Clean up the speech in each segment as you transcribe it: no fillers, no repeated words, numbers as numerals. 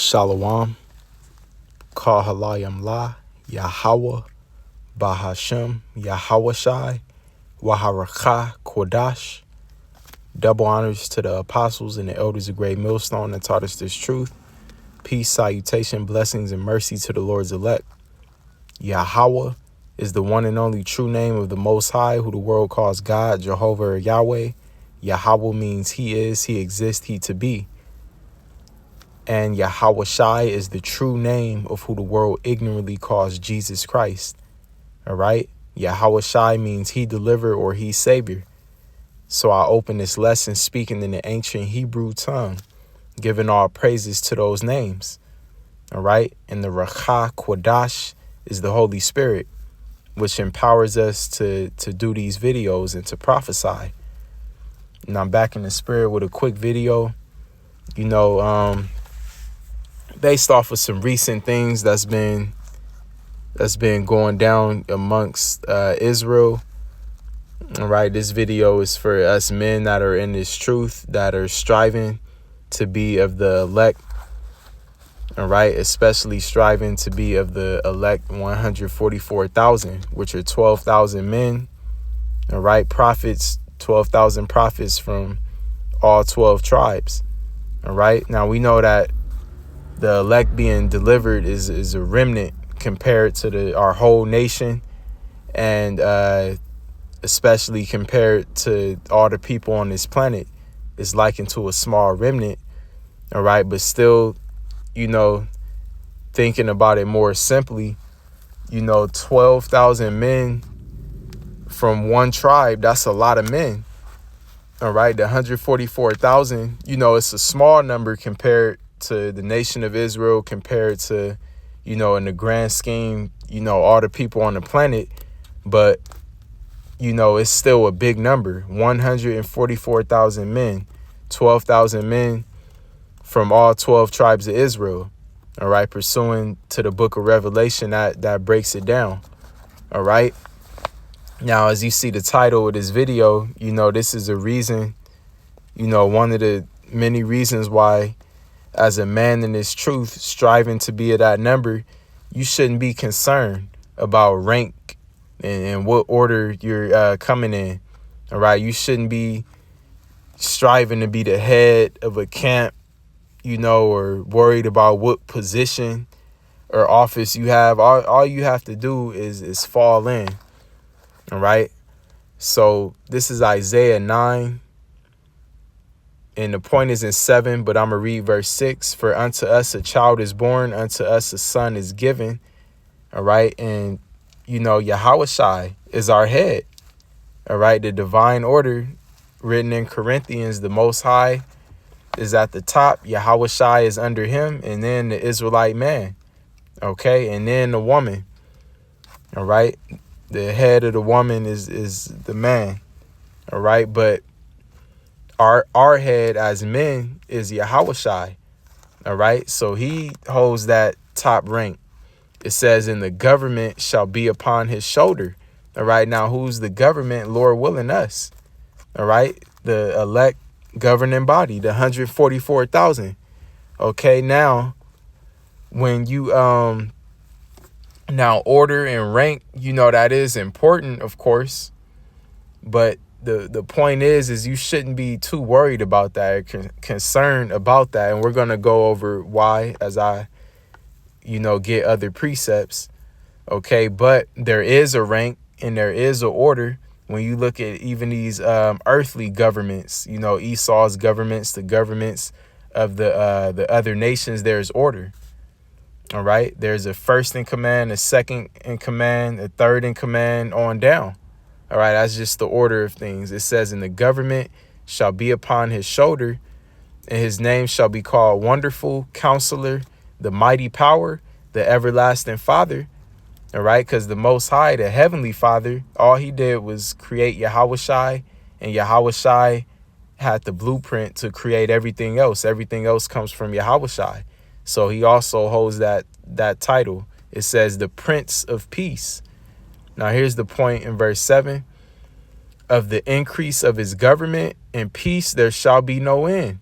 Shalom, Kal Halayam La, Yahweh, Bahashem, Yahawashai, Waharakah, Kodash. Double honors to the apostles and the elders of Great Millstone that taught us this truth. Peace, salutation, blessings, and mercy to the Lord's elect. Yahweh is the one and only true name of the Most High, who the world calls God, Jehovah, or Yahweh. Yahweh means he is, he exists, he to be. And Yahawashai is the true name of who the world ignorantly calls Jesus Christ. All right? Yahawashai means he delivered or he savior. So I open this lesson speaking in the ancient Hebrew tongue, giving all praises to those names. All right? And the Rakah Kodash is the Holy Spirit, which empowers us to do these videos and to prophesy. And I'm back in the spirit with a quick video, based off of some recent things that's been going down amongst Israel. All right, this video is for us men that are in this truth, that are striving to be of the elect. All right, especially striving to be of the elect 144,000, which are 12,000 men. All right, prophets, 12,000 prophets from all 12 tribes. All right, now we know that the elect being delivered is a remnant compared to our whole nation, and especially compared to all the people on this planet, is likened to a small remnant. All right, but still, thinking about it more simply, 12,000 men from one tribe, that's a lot of men. All right, the 144,000, it's a small number compared to the nation of Israel, compared to, in the grand scheme, all the people on the planet. But, it's still a big number. 144,000 men, 12,000 men from all 12 tribes of Israel. All right, pursuing to the book of Revelation that breaks it down. All right. Now, as you see the title of this video, this is a reason, one of the many reasons why, as a man in this truth, striving to be of that number, you shouldn't be concerned about rank and what order you're coming in. All right. You shouldn't be striving to be the head of a camp, or worried about what position or office you have. All you have to do is fall in. All right. So this is Isaiah 9. And the point is in 7, but I'm going to read verse 6. For unto us a child is born, unto us a son is given. All right. And, Yahawashai is our head. All right. The divine order written in Corinthians, the Most High is at the top. Yahawashai is under him. And then the Israelite man. Okay. And then the woman. All right. The head of the woman is the man. All right. But our head as men is Yahawashai. All right. So he holds that top rank. It says, and the government shall be upon his shoulder. All right. Now, who's the government? Lord willing, us. All right. The elect governing body, the 144,000. Okay. Now, when you now order and rank, that is important, of course. But the point is you shouldn't be too worried about that, or concerned about that. And we're going to go over why as I, get other precepts. Okay. But there is a rank and there is an order. When you look at even these earthly governments, Esau's governments, the governments of the other nations, there's order. All right. There's a first in command, a second in command, a third in command on down. All right. That's just the order of things. It says, and the government shall be upon his shoulder, and his name shall be called Wonderful Counselor, the Mighty Power, the Everlasting Father. All right. Because the Most High, the Heavenly Father, all he did was create Yahawashai, and Yahawashai had the blueprint to create everything else. Everything else comes from Yahawashai. So he also holds that title. It says the Prince of Peace. Now here's the point in verse 7. Of the increase of his government and peace there shall be no end.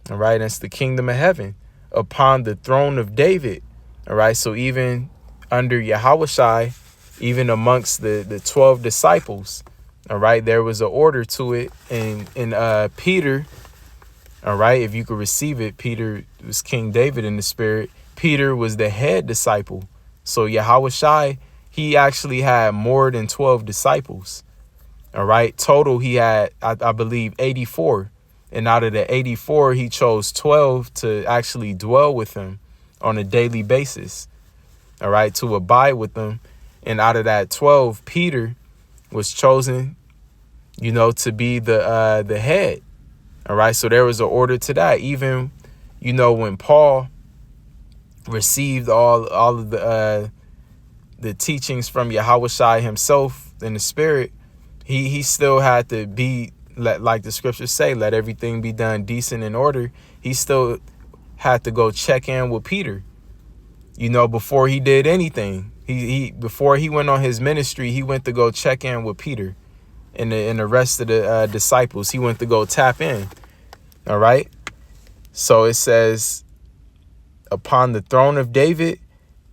All right, that's the kingdom of heaven. upon the throne of David. All right. So even under Yahushai, even amongst the 12 disciples, all right, there was an order to it. And in Peter, all right, if you could receive it, Peter was King David in the spirit. Peter was the head disciple. So Yahushai, he actually had more than 12 disciples. All right. Total, he had, I believe, 84. And out of the 84, he chose 12 to actually dwell with him on a daily basis. All right. To abide with them. And out of that 12, Peter was chosen, to be the head. All right. So there was an order to that. Even, when Paul received all of the teachings from Yahushai himself in the spirit, he still had to be, like the scriptures say, let everything be done decent in order. He still had to go check in with Peter, before he did anything. He before he went on his ministry, he went to go check in with Peter and the rest of the disciples. He went to go tap in. All right. So it says, upon the throne of David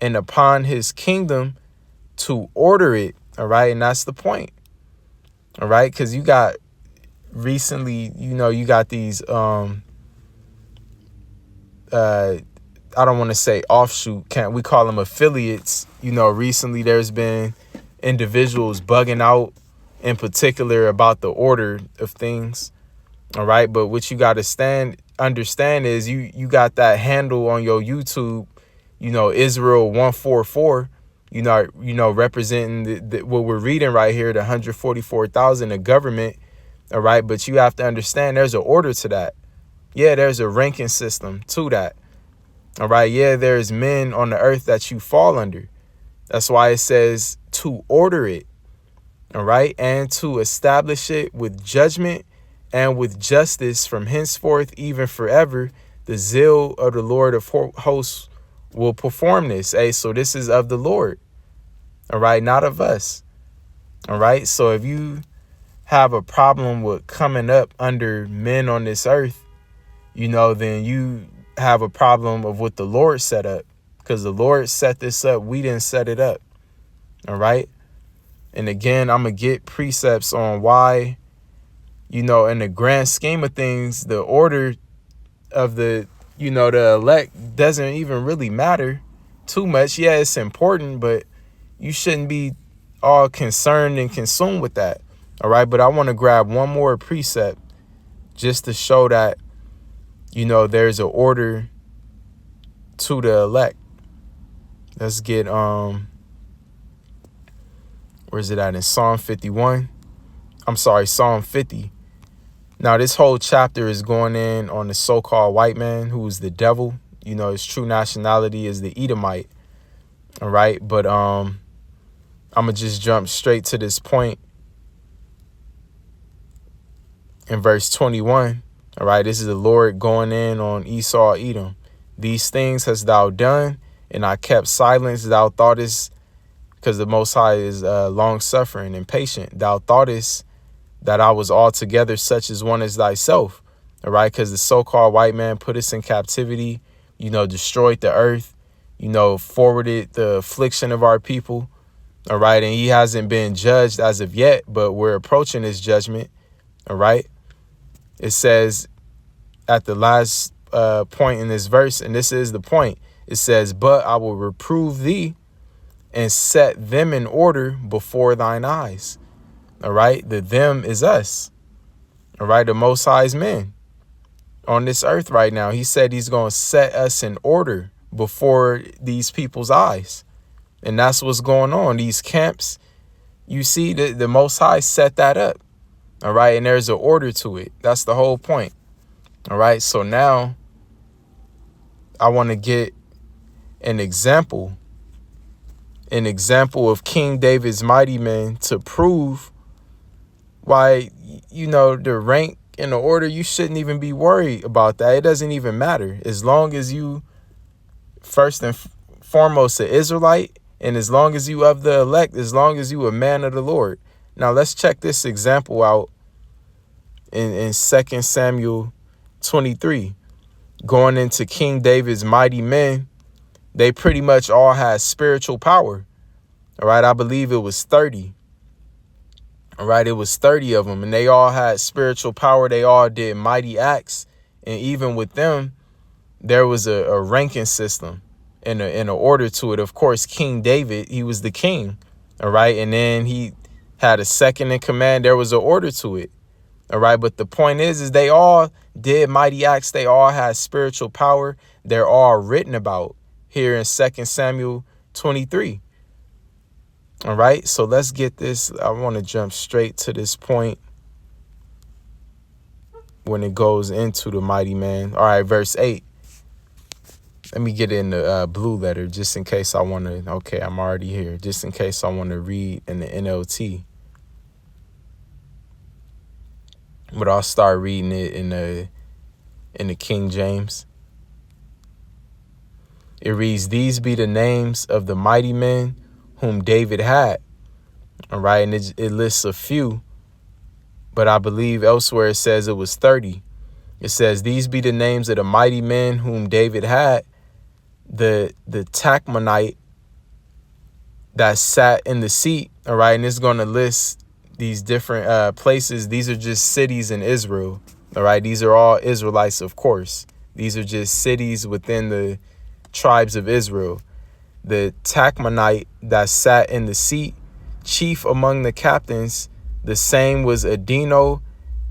and upon his kingdom to order it. All right. And that's the point. All right. Because you got recently, you got these I don't want to say offshoot, we call them affiliates. Recently there's been individuals bugging out in particular about the order of things. All right. But what you got to understand is you got that handle on your YouTube, Israel 144, representing what we're reading right here, the 144,000, the government. All right. But you have to understand there's an order to that. Yeah, there's a ranking system to that. All right. Yeah, there's men on the earth that you fall under. That's why it says to order it. All right. And to establish it with judgment and with justice from henceforth, even forever. The zeal of the Lord of hosts will perform this. Hey, so this is of the Lord. All right. Not of us. All right. So if you have a problem with coming up under men on this earth, then you have a problem of what the Lord set up, because the Lord set this up. We didn't set it up. All right. And again, I'm going to get precepts on why, in the grand scheme of things, the order of the elect doesn't even really matter too much. Yeah, it's important, but you shouldn't be all concerned and consumed with that. All right. But I want to grab one more precept just to show that, there's an order to the elect. Let's get, where's it at? In Psalm 51. I'm sorry, Psalm 50. Now, this whole chapter is going in on the so-called white man who is the devil. His true nationality is the Edomite. All right. But I'm going to just jump straight to this point in verse 21. All right. This is the Lord going in on Esau, Edom. These things hast thou done, and I kept silence. Thou thoughtest, because the Most High is long suffering and patient. Thou thoughtest that I was altogether such as one as thyself. All right. Because the so-called white man put us in captivity, destroyed the earth, forwarded the affliction of our people. All right. And he hasn't been judged as of yet, but we're approaching his judgment. All right. It says at the last point in this verse, and this is the point, it says, but I will reprove thee and set them in order before thine eyes. All right. The them is us. All right. The Most High's men on this earth right now. He said he's going to set us in order before these people's eyes. And that's what's going on. These camps, you see, the Most High set that up. All right. And there's an order to it. That's the whole point. All right. So now I want to get an example of King David's mighty men to prove why, the rank and the order, you shouldn't even be worried about that. It doesn't even matter. As long as you first and foremost an Israelite, and as long as you of the elect, as long as you a man of the Lord. Now let's check this example out in 2 Samuel 23. going into King David's mighty men, they pretty much all had spiritual power. All right, I believe it was 30. All right, it was 30 of them, and they all had spiritual power. They all did mighty acts. And even with them, there was a ranking system and an order to it. Of course, King David, he was the king. All right, and then he had a second in command. There was an order to it. All right, but the point is they all did mighty acts. They all had spiritual power. They're all written about here in 2 Samuel 23. All right, so let's get this. I want to jump straight to this point when it goes into the mighty man. All right, verse 8. Let me get in the blue letter just in case I want to. Okay, I'm already here. Just in case I want to read in the NLT. But I'll start reading it in the King James. It reads, "These be the names of the mighty men whom David had." All right, and it lists a few, but I believe elsewhere it says it was 30. It says, "These be the names of the mighty men whom David had. The Tachmonite that sat in the seat." All right, and it's going to list these different places. These are just cities in Israel. All right, these are all Israelites, of course. These are just cities within the tribes of Israel. The Tachmonite that sat in the seat, chief among the captains, the same was Adino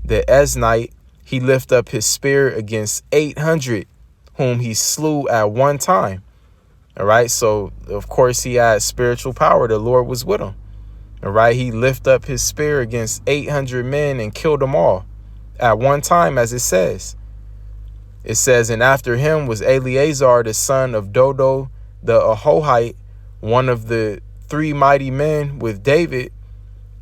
the Eznite. He lift up his spear against 800, whom he slew at one time. All right, so of course he had spiritual power. The Lord was with him. All right, he lift up his spear against 800 men and killed them all at one time, as it says. It says, "And after him was Eleazar, the son of Dodo the Ahohite, one of the 3 mighty men with David,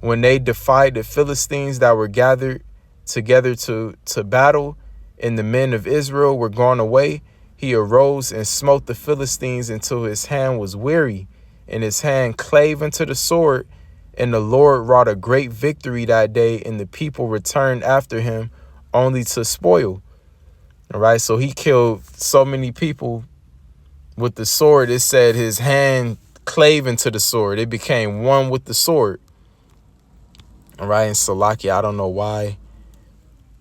when they defied the Philistines that were gathered together to battle, and the men of Israel were gone away. He arose and smote the Philistines until his hand was weary, and his hand clave unto the sword. And the Lord wrought a great victory that day, and the people returned after him only to spoil." All right, so he killed so many people with the sword. It said his hand clave into the sword. It became one with the sword. All right, in Salakia, I don't know why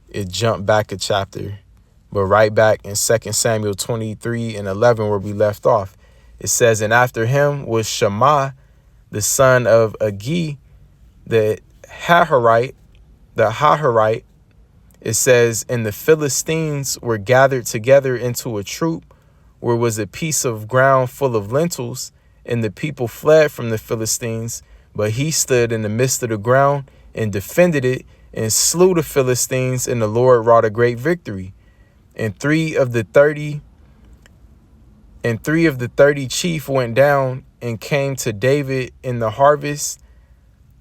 it jumped back a chapter, but right back in 2 Samuel 23 and 11 where we left off, it says, "And after him was Shammah, the son of Agi, the Haharite. It says, "And the Philistines were gathered together into a troop, where was a piece of ground full of lentils, and the people fled from the Philistines. But he stood in the midst of the ground and defended it and slew the Philistines, and the Lord wrought a great victory. And three of the 30 chief went down and came to David in the harvest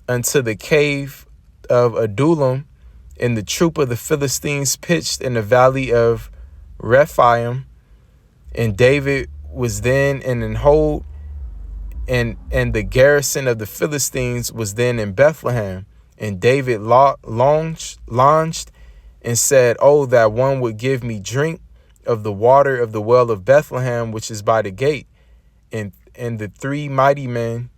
unto the cave of Adullam, and the troop of the Philistines pitched in the valley of Rephaim. And David was then in an hold, and the garrison of the Philistines was then in Bethlehem. And David longed and said, Oh, that one would give me drink of the water of the well of Bethlehem, which is by the gate. And the 3 mighty men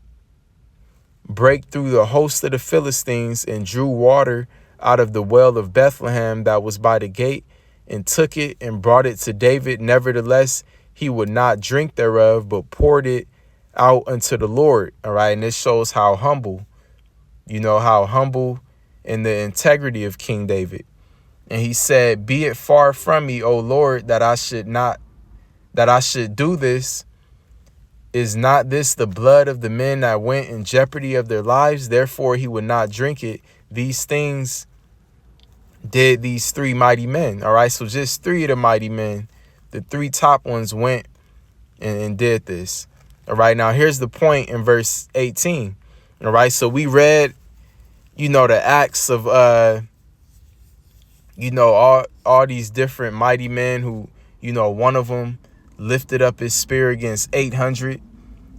brake through the host of the Philistines and drew water out of the well of Bethlehem that was by the gate, and took it and brought it to David. Nevertheless, he would not drink thereof, but poured it out unto the Lord." All right. And this shows how humble, how humble in the integrity of King David. And he said, "Be it far from me, O Lord, that I should do this. Is not this the blood of the men that went in jeopardy of their lives?" Therefore, he would not drink it. These things did these 3 mighty men. All right. So just 3 of the mighty men, the 3 top ones, went and did this. All right. Now, here's the point in verse 18. All right. So we read, the acts of, all these different mighty men who, one of them lifted up his spear against 800.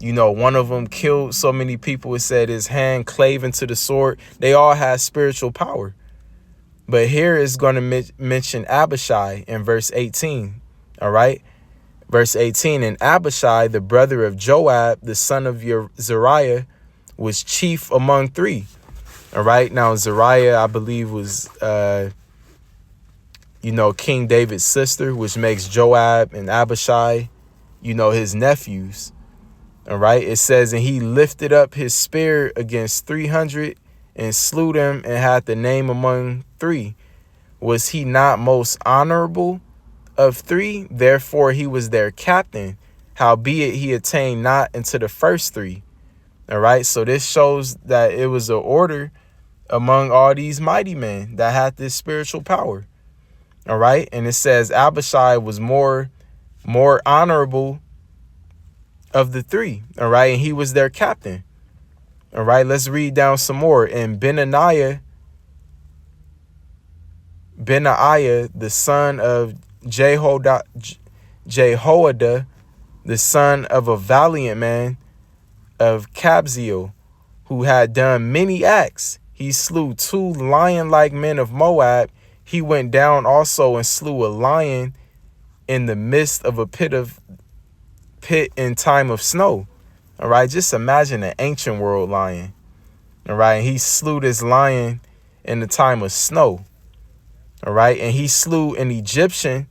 One of them killed so many people. It said his hand clave into the sword. They all had spiritual power. But here is going to mention Abishai in verse 18. All right. Verse 18, and Abishai, the brother of Joab, the son of Zeruiah, was chief among three. All right. Now, Zeruiah, I believe, was, King David's sister, which makes Joab and Abishai, his nephews. All right. It says, and he lifted up his spear against 300 and slew them and had the name among three. Was he not most honorable of three? Therefore he was their captain. Howbeit he attained not into the first three. All right. So this shows that it was an order among all these mighty men that had this spiritual power. All right. And it says Abishai was more honorable of the three. All right. And he was their captain. All right. Let's read down some more. And Benaiah, the son of Jehoiada, the son of a valiant man of Kabzeel, who had done many acts. He slew 2 lion-like men of Moab. He went down also and slew a lion in the midst of a pit in time of snow. All right, just imagine an ancient world lion. All right, and he slew this lion in the time of snow. All right, and he slew an Egyptian,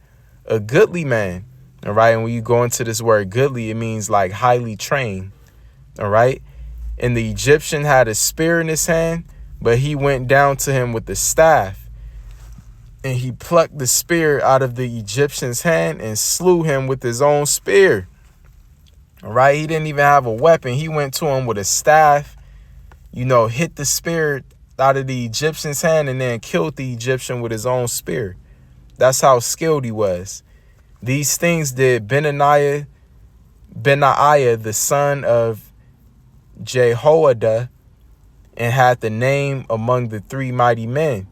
a goodly man. All right, and when you go into this word goodly, it means like highly trained. All right, and the Egyptian had a spear in his hand, but he went down to him with the staff, and he plucked the spear out of the Egyptian's hand and slew him with his own spear. All right, he didn't even have a weapon. He went to him with a staff, hit the spear out of the Egyptian's hand and then killed the Egyptian with his own spear. That's how skilled he was. These things did Benaiah, the son of Jehoiada, and had the name among the 3 mighty men.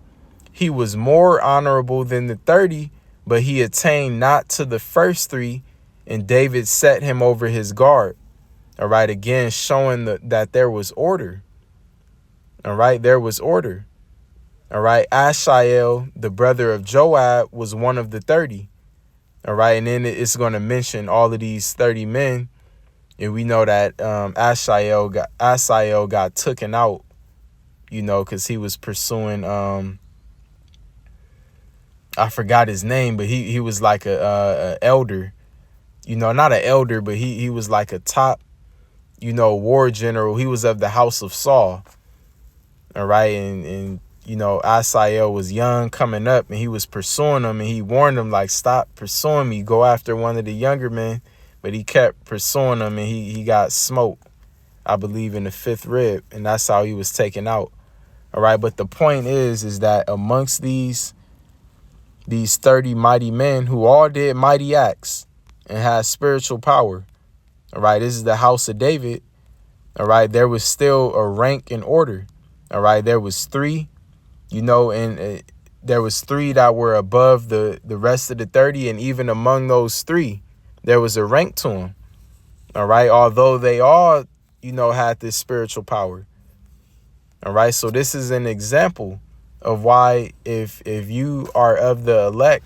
He was more honorable than the 30, but he attained not to the first 3, and David set him over his guard. All right, again, showing that there was order. All right, there was order. All right, Asahel, the brother of Joab, was one of the 30. All right, and then it's going to mention all of these 30 men. And we know that Asahel got taken out, because he was pursuing, I forgot his name, but he was like a elder, not an elder, but he was like a top, war general. He was of the house of Saul. All right. And Asahel was young coming up, and he was pursuing him, and he warned him, like, stop pursuing me. Go after one of the younger men. But he kept pursuing him, and he got smoked, I believe, in the 5th rib. And that's how he was taken out. All right. But the point is that amongst these 30 mighty men who all did mighty acts and had spiritual power. All right. This is the house of David. All right. There was still a rank and order. All right. There was 3, and there was 3 that were above the rest of the 30. And even among those 3, there was a rank to them. All right. Although they all, had this spiritual power. All right. So this is an example of why if you are of the elect,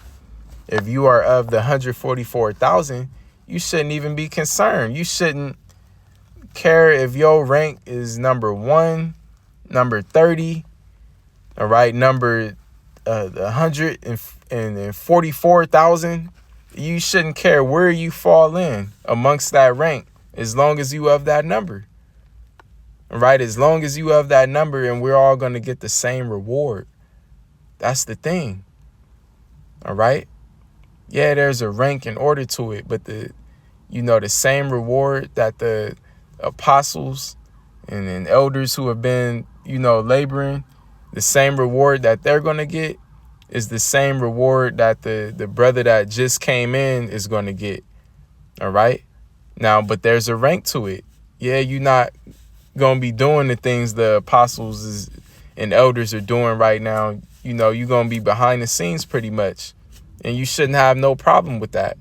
if you are of the 144,000, you shouldn't even be concerned. You shouldn't care if your rank is number 1, number 30, all right, number 144,000. You shouldn't care where you fall in amongst that rank, as long as you have that number. All right, as long as you have that number, and we're all going to get the same reward. That's the thing. All right. Yeah, there's a rank and order to it, but the same reward that the apostles and elders who have been, laboring, the same reward that they're going to get is the same reward that the brother that just came in is going to get. All right. Now, but there's a rank to it. Yeah, you're not going to be doing the things the apostles and elders are doing right now. You're going to be behind the scenes pretty much, and you shouldn't have no problem with that.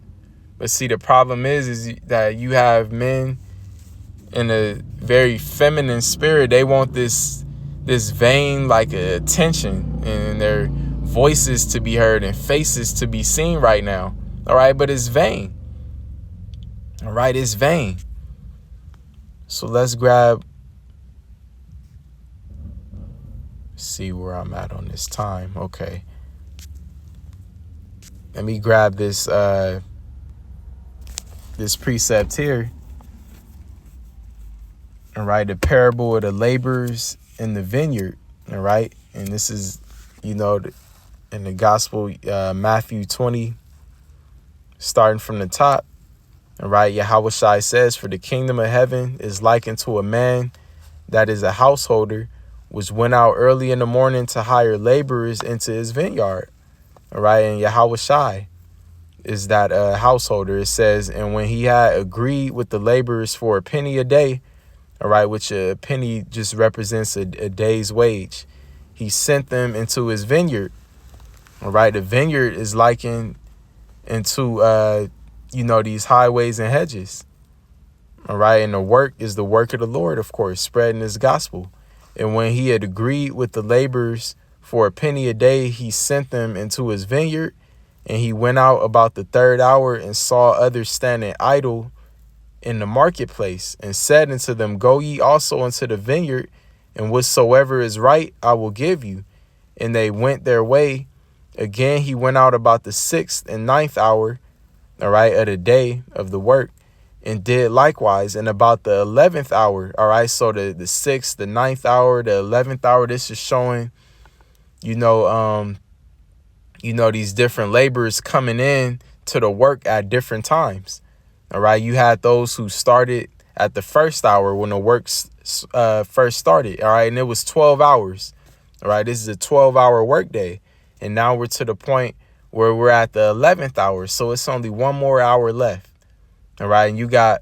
But see, the problem is that you have men in a very feminine spirit. They want this vain, like, attention, and their voices to be heard and faces to be seen right now. All right, but it's vain. All right, it's vain. So let's see where I'm at on this time. Okay. Let me grab this this precept here. All right, the parable of the laborers in the vineyard. All right, and this is, in the gospel, Matthew 20, starting from the top. All right, Yahushua says, "For the kingdom of heaven is likened to a man that is a householder, which went out early in the morning to hire laborers into his vineyard." All right, and Yahushua is that householder. It says, "And when he had agreed with the laborers for a penny a day," all right, which a penny just represents a day's wage, "he sent them into his vineyard." All right, the vineyard is likened into, these highways and hedges. All right, and the work is the work of the Lord, of course, spreading his gospel. "And when he had agreed with the laborers for a penny a day, he sent them into his vineyard. And he went out about the third hour and saw others standing idle in the marketplace, and said unto them, Go ye also into the vineyard, and whatsoever is right I will give you. And they went their way. Again he went out about the 6th and 9th hour, all right, of the day of the work, and did likewise. And about the 11th hour, all right, so the 6th, the 9th hour, the 11th hour, this is showing, these different laborers coming in to the work at different times. All right, you had those who started at the first hour when the work first started. All right, and it was 12 hours. All right, this is a 12-hour work day. And now we're to the point where we're at the 11th hour. So it's only one more hour left. All right, and you got,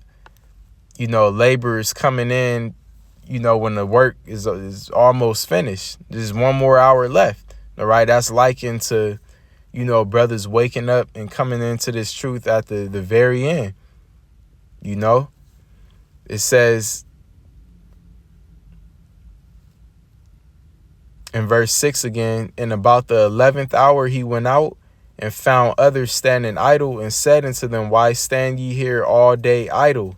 laborers coming in, when the work is almost finished. There's one more hour left. All right, that's likened to, brothers waking up and coming into this truth at the very end. It says in verse 6 again, "And about the 11th hour he went out and found others standing idle, and said unto them, Why stand ye here all day idle?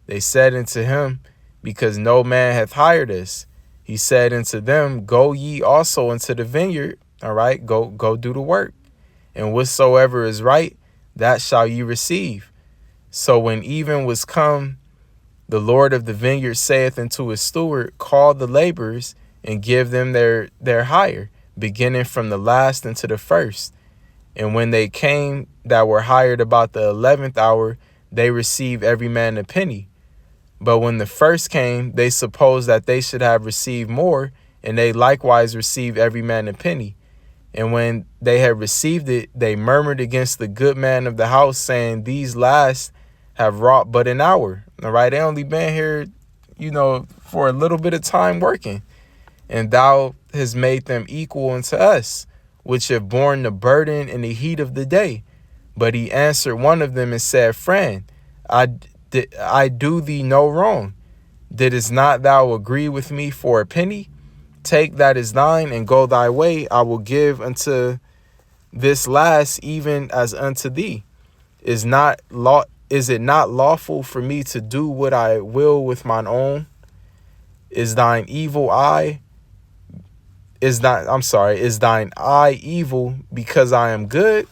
They said unto him, Because no man hath hired us. He said unto them, Go ye also into the vineyard." All right, go do the work. "And whatsoever is right, that shall ye receive." So when even was come, the Lord of the vineyard saith unto his steward, Call the laborers, and give them their hire, beginning from the last unto the first. And when they came that were hired about the 11th hour, they received every man a penny. But when the first came, they supposed that they should have received more, and they likewise received every man a penny. And when they had received it, they murmured against the good man of the house, saying, These last have wrought but an hour. All right, they only been here, for a little bit of time working. And thou hast made them equal unto us, which have borne the burden in the heat of the day. But he answered one of them and said, Friend, I do thee no wrong. Didst not thou agree with me for a penny? Take that is thine, and go thy way. I will give unto this last even as unto thee. Is it not lawful for me to do what I will with mine own? Is thine eye evil because I am good?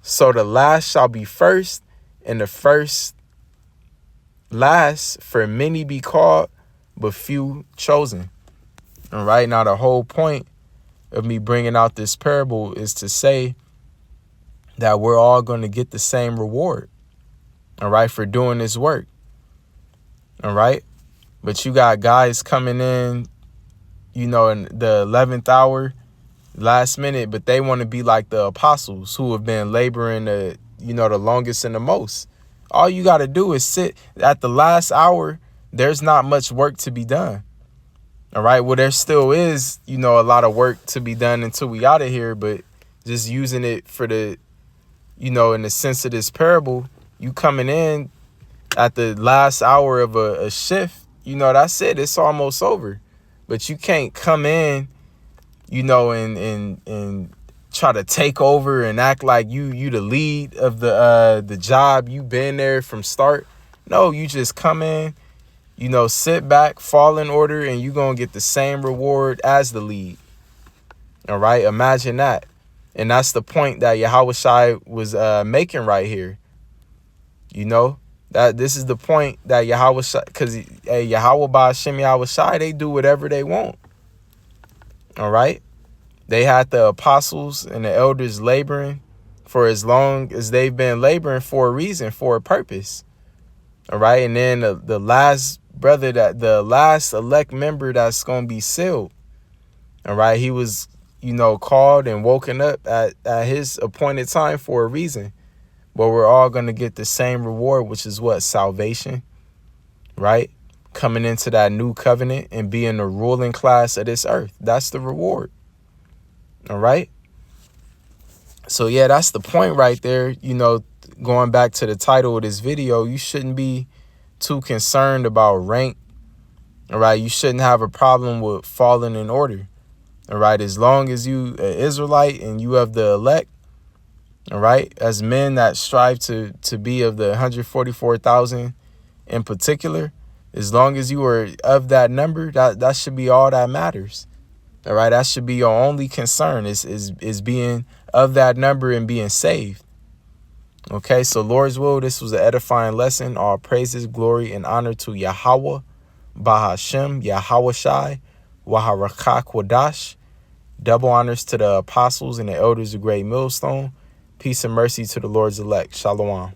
So the last shall be first, and the first last. For many be called, but few chosen. All right, now the whole point of me bringing out this parable is to say that we're all going to get the same reward, all right, for doing this work. All right, but you got guys coming in, in the 11th hour, last minute, but they want to be like the apostles who have been laboring the longest and the most. All you got to do is sit at the last hour. There's not much work to be done. All right. Well, there still is, a lot of work to be done until we out of here. But just using it for the, in the sense of this parable, you coming in at the last hour of a shift, that's it. It's almost over. But you can't come in, and try to take over and act like you the lead of the job. You been there from start. No, you just come in, you know, sit back, fall in order, and you gonna get the same reward as the lead. All right, imagine that. And that's the point that Yahawashi was making right here. You know, that this is the point that Yahawashi, because Yahweh Ba'ashem Yahawashi, they do whatever they want. All right. They had the apostles and the elders laboring for as long as they've been laboring for a reason, for a purpose. All right. And then the last brother, that the last elect member that's going to be sealed. All right. He was, you know, called and woken up at his appointed time for a reason. But we're all going to get the same reward, which is what? Salvation. Right. Coming into that new covenant and being the ruling class of this earth. That's the reward. All right. So, yeah, that's the point right there. You know, going back to the title of this video, you shouldn't be too concerned about rank. All right. You shouldn't have a problem with falling in order. All right. As long as you an Israelite and you have the elect. All right. As men that strive to be of the 144,000 in particular, as long as you are of that number, that should be all that matters. All right, that should be your only concern is being of that number and being saved. Okay, so Lord's will, this was an edifying lesson. All praises, glory, and honor to Yahweh, Bahashem, Yahawashi, Waharakah Kwadash. Double honors to the apostles and the elders of Great Millstone. Peace and mercy to the Lord's elect. Shalom.